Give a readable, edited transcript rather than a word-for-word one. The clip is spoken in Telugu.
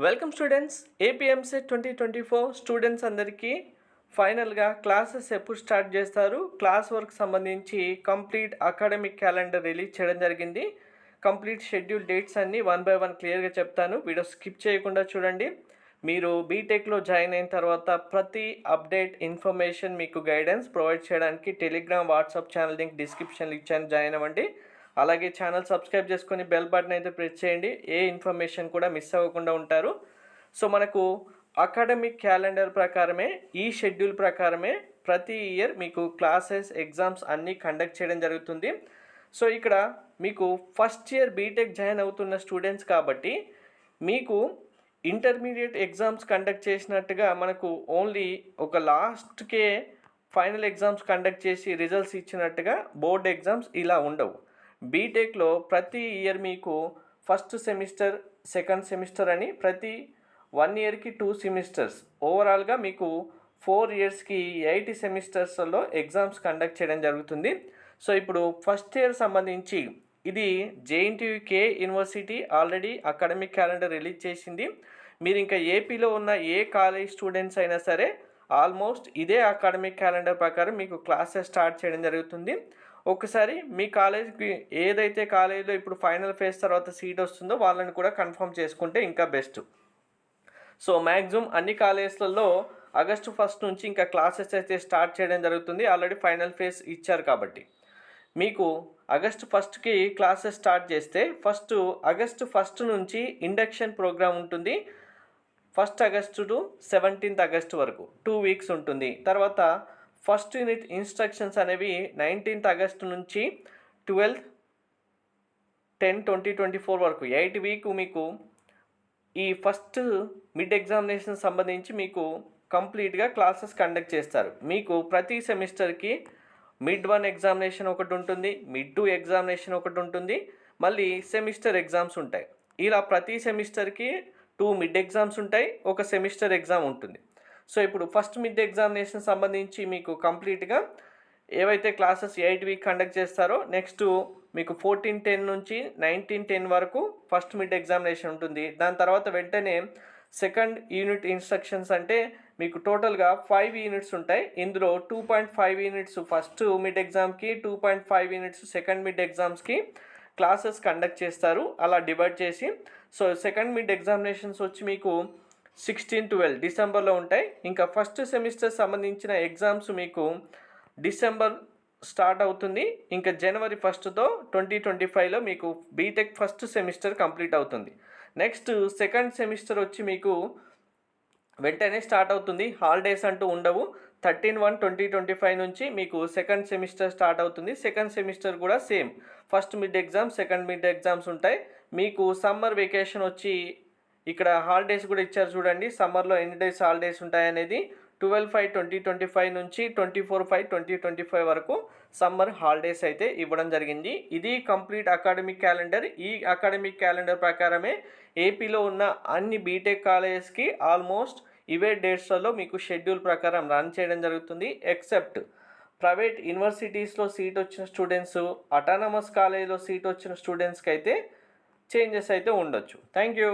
Welcome students. ఏపీఎంసీ 2024 స్టూడెంట్స్ అందరికీ ఫైనల్గా క్లాసెస్ ఎప్పుడు స్టార్ట్ చేస్తారు, క్లాస్ వర్క్ సంబంధించి కంప్లీట్ అకాడమిక్ క్యాలెండర్ రిలీజ్ చేయడం జరిగింది. కంప్లీట్ షెడ్యూల్ డేట్స్ అన్నీ వన్ బై వన్ క్లియర్గా చెప్తాను. వీడియో స్కిప్ చేయకుండా చూడండి. మీరు బీటెక్లో జాయిన్ అయిన తర్వాత ప్రతి అప్డేట్ ఇన్ఫర్మేషన్ మీకు గైడెన్స్ ప్రొవైడ్ చేయడానికి టెలిగ్రామ్ వాట్సాప్ ఛానల్ లింక్ డిస్క్రిప్షన్లో ఇచ్చాను, జాయిన్ అవ్వండి. అలాగే ఛానల్ సబ్స్క్రైబ్ చేసుకొని బెల్ బటన్ అయితే ప్రెస్ చేయండి. ఏ ఇన్ఫర్మేషన్ కూడా మిస్ అవ్వకుండా ఉంటారు. సో మనకు అకాడమిక్ క్యాలెండర్ ప్రకారమే, ఈ షెడ్యూల్ ప్రకారమే ప్రతి ఇయర్ మీకు క్లాసెస్ ఎగ్జామ్స్ అన్నీ కండక్ట్ చేయడం జరుగుతుంది. సో ఇక్కడ మీకు ఫస్ట్ ఇయర్ బీటెక్ జాయిన్ అవుతున్న స్టూడెంట్స్ కాబట్టి మీకు ఇంటర్మీడియట్ ఎగ్జామ్స్ కండక్ట్ చేసినట్టుగా మనకు ఓన్లీ ఒక లాస్ట్కే ఫైనల్ ఎగ్జామ్స్ కండక్ట్ చేసి రిజల్ట్స్ ఇచ్చినట్టుగా బోర్డ్ ఎగ్జామ్స్ ఇలా ఉండవు. బీటెక్లో ప్రతి ఇయర్ మీకు ఫస్ట్ సెమిస్టర్, సెకండ్ సెమిస్టర్ అని ప్రతి 1 ఇయర్కి 2 సెమిస్టర్స్, ఓవరాల్గా మీకు 4 ఇయర్స్కి 8 సెమిస్టర్స్లో ఎగ్జామ్స్ కండక్ట్ చేయడం జరుగుతుంది. సో ఇప్పుడు ఫస్ట్ ఇయర్ సంబంధించి ఇది JNTUK university already academic calendar release చేసింది. మీరు ఇంకా ఏపీలో ఉన్న ఏ కాలేజ్ స్టూడెంట్స్ అయినా సరే ఆల్మోస్ట్ ఇదే అకాడమిక్ క్యాలెండర్ ప్రకారం మీకు క్లాసెస్ స్టార్ట్ చేయడం జరుగుతుంది. ఒకసారి మీ కాలేజ్కి ఏదైతే కాలేజీలో ఇప్పుడు ఫైనల్ ఫేజ్ తర్వాత సీట్ వస్తుందో వాళ్ళని కూడా కన్ఫర్మ్ చేసుకుంటే ఇంకా బెస్ట్. సో మ్యాక్సిమం అన్ని కాలేజెస్లలో ఆగస్టు 1 నుంచి ఇంకా క్లాసెస్ అయితే స్టార్ట్ చేయడం జరుగుతుంది. ఆల్రెడీ ఫైనల్ ఫేజ్ ఇచ్చారు కాబట్టి మీకు ఆగస్టు 1కి క్లాసెస్ స్టార్ట్ చేస్తే ఆగస్టు 1 నుంచి ఇండక్షన్ ప్రోగ్రామ్ ఉంటుంది. 1 ఆగస్టు టు 17 ఆగస్టు వరకు 2 వీక్స్ ఉంటుంది. తర్వాత ఫస్ట్ యూనిట్ ఇన్స్ట్రక్షన్స్ అనేవి 19 ఆగస్టు నుంచి 12/10/2024 వరకు 8 వీక్ మీకు ఈ ఫస్ట్ మిడ్ ఎగ్జామినేషన్ సంబంధించి మీకు కంప్లీట్గా క్లాసెస్ కండక్ట్ చేస్తారు. మీకు ప్రతి సెమిస్టర్కి మిడ్ 1 ఎగ్జామినేషన్ ఒకటి ఉంటుంది, మిడ్ 2 ఎగ్జామినేషన్ ఒకటి ఉంటుంది, మళ్ళీ సెమిస్టర్ ఎగ్జామ్స్ ఉంటాయి. ఇలా ప్రతి సెమిస్టర్కి 2 మిడ్ ఎగ్జామ్స్ ఉంటాయి, ఒక సెమిస్టర్ ఎగ్జామ్ ఉంటుంది. సో ఇప్పుడు ఫస్ట్ మిడ్ ఎగ్జామినేషన్ సంబంధించి మీకు కంప్లీట్గా ఏవైతే క్లాసెస్ 8 వీక్ కండక్ట్ చేస్తారో నెక్స్ట్ మీకు 14/10 నుంచి 19/10 వరకు ఫస్ట్ మిడ్ ఎగ్జామినేషన్ ఉంటుంది. దాని తర్వాత వెంటనే సెకండ్ యూనిట్ ఇన్స్ట్రక్షన్స్ అంటే మీకు టోటల్గా 5 యూనిట్స్ ఉంటాయి. ఇందులో 2.5 యూనిట్స్ ఫస్ట్ మిడ్ ఎగ్జామ్కి, 2.5 యూనిట్స్ సెకండ్ మిడ్ ఎగ్జామ్స్కి క్లాసెస్ కండక్ట్ చేస్తారు, అలా డివైడ్ చేసి. సో సెకండ్ మిడ్ ఎగ్జామినేషన్స్ వచ్చి మీకు 16-12 డిసెంబర్లో ఉంటాయి. ఇంకా ఫస్ట్ సెమిస్టర్ సంబంధించిన ఎగ్జామ్స్ మీకు డిసెంబర్ స్టార్ట్ అవుతుంది. ఇంకా జనవరి 1తో 2025లో మీకు బీటెక్ ఫస్ట్ సెమిస్టర్ కంప్లీట్ అవుతుంది. నెక్స్ట్ సెకండ్ సెమిస్టర్ వచ్చి మీకు వెంటనే స్టార్ట్ అవుతుంది, హాలిడేస్ అంటూ ఉండవు. 13/1/2025 నుంచి మీకు సెకండ్ సెమిస్టర్ స్టార్ట్ అవుతుంది. సెకండ్ సెమిస్టర్ కూడా same, first mid exam, second mid exams ఉంటాయి. మీకు సమ్మర్ వెకేషన్ వచ్చి ఇక్కడ హాలిడేస్ కూడా ఇచ్చారు చూడండి. సమ్మర్లో ఎన్ని డేస్ హాలిడేస్ ఉంటాయనేది 12/5/2025 నుంచి 24/5/2025 వరకు సమ్మర్ హాలిడేస్ అయితే ఇవ్వడం జరిగింది. ఇది కంప్లీట్ అకాడమిక్ క్యాలెండర్. ఈ అకాడమిక్ క్యాలెండర్ ప్రకారమే ఏపీలో ఉన్న అన్ని బీటెక్ కాలేజెస్కి ఆల్మోస్ట్ ఇవే డేట్స్లలో మీకు షెడ్యూల్ ప్రకారం రన్ చేయడం జరుగుతుంది. ఎక్సెప్ట్ ప్రైవేట్ యూనివర్సిటీస్లో సీట్ వచ్చిన స్టూడెంట్స్, అటానమస్ కాలేజ్లో సీట్ వచ్చిన స్టూడెంట్స్కి అయితే చేంజెస్ అయితే ఉండొచ్చు. Thank you.